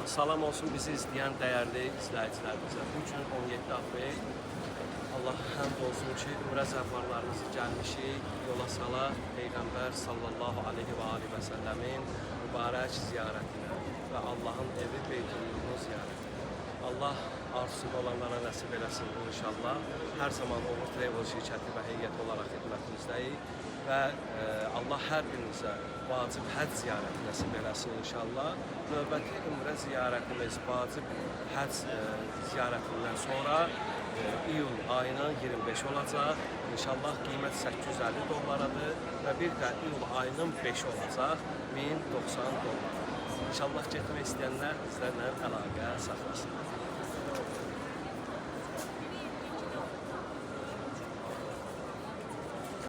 Salam olsun bizi izləyən dəyərli izləyicilərimizə. Bu gün 17 aprel. Allah həmd olsun ki, ümrə zəvvarlarımızı gəlmişik yola sala Peyğəmbər sallallahu aleyhi və aleyhi və səlləmin mübarək ziyarətinə və Allahın evi Beytulluğunu ziyarətinə. Allah arzusunda olanlara nəsib eləsin inşallah. Hər zaman Uğur Travel şirkəti və heyət olaraq xidmətinizdəyik və Allah hər birinizə vacib həcc ziyarəti nəsib eləsin inşallah. Növbəti ümrə ziyarətimiz vacib həcc ziyarətindən sonra iyul ayının 25 olacaq. İnşallah qiymət $850-dır və bir də iyul ayının 5 olacaq, $1090. İnşallah getmək istəyənlər bizlərlə əlaqə saxlasın.